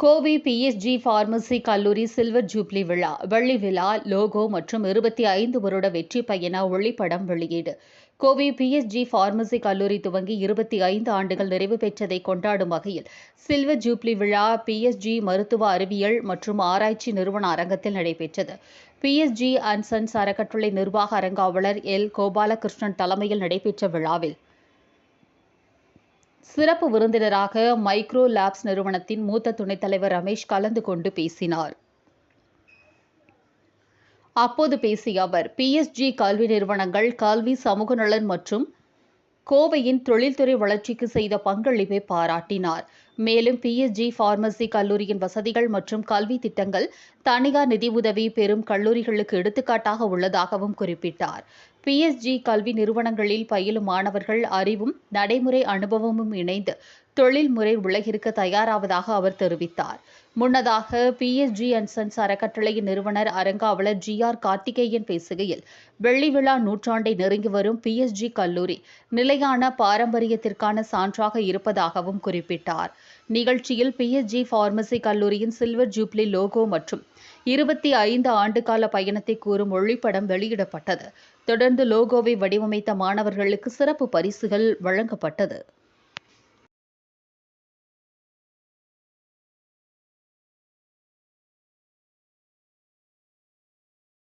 Kovai PSG pharmacy கல்லூரி silver jubilee விழா, வெள்ளி விழா, லோகோ மற்றும் 25 வருட வெற்றி பயண ஒளிப்படம் வெளியீடு. கோவை பிஎஸ்ஜி பார்மசி கல்லூரி துவங்கி 25 ஆண்டுகள் நிறைவு பெற்றதை கொண்டாடும் வகையில் சில்வர் ஜூப்ளி விழா பிஎஸ்ஜி மருத்துவ அறிவியல் மற்றும் ஆராய்ச்சி நிறுவன அரங்கத்தில் நடைபெற்றது. பிஎஸ்ஜி அண்ட் சன்ஸ் அறக்கட்டளை நிர்வாக அரங்காவலர் எல். கோபாலகிருஷ்ணன் தலைமையில் நடைபெற்ற விழாவில் சிறப்பு விருந்தினராக மைக்ரோ லேப்ஸ் நிறுவனத்தின் மூத்த துணைத் தலைவர் ரமேஷ் கலந்து கொண்டு பேசினார். அப்போது பேசிய அவர், பிஎஸ்ஜி கல்வி நிறுவனங்கள் கல்வி, சமூக நலன் மற்றும் கோவையின் தொழில்துறை வளர்ச்சிக்கு செய்த பங்களிப்பை பாராட்டினார். மேலும் பிஎஸ்ஜி பார்மசி கல்லூரியின் வசதிகள் மற்றும் கல்வி திட்டங்கள் தனியார் நிதியுதவி பெறும் கல்லூரிகளுக்கு எடுத்துக்காட்டாக உள்ளதாகவும் குறிப்பிட்டார். பிஎஸ்ஜி கல்வி நிறுவனங்களில் பயிலும் மாணவர்கள் அறிவும் நடைமுறை அனுபவமும் இணைந்து தொழில்முறை உலகிற்கு தயாராவதாக அவர் தெரிவித்தார். முன்னதாக பிஎஸ்ஜி அண்ட் சன்ஸ் அறக்கட்டளையின் நிறுவனர் அரங்காவலர் ஜி.ஆர். கார்த்திகேயன் பேசுகையில், வெள்ளி விழா நூற்றாண்டை நெருங்கி வரும் பிஎஸ்ஜி கல்லூரி நிலையான பாரம்பரியத்திற்கான சான்றாக இருப்பதாகவும் குறிப்பிட்டார். நிகழ்ச்சியில் பிஎஸ்ஜி பார்மசி கல்லூரியின் சில்வர் ஜூப்ளி லோகோ மற்றும் 25 ஆண்டுகால பயணத்தை கூறும் ஒளிப்படம் வெளியிடப்பட்டது. தொடர்ந்து லோகோவை வடிவமைத்த மாணவர்களுக்கு சிறப்பு பரிசுகள் வழங்கப்பட்டது.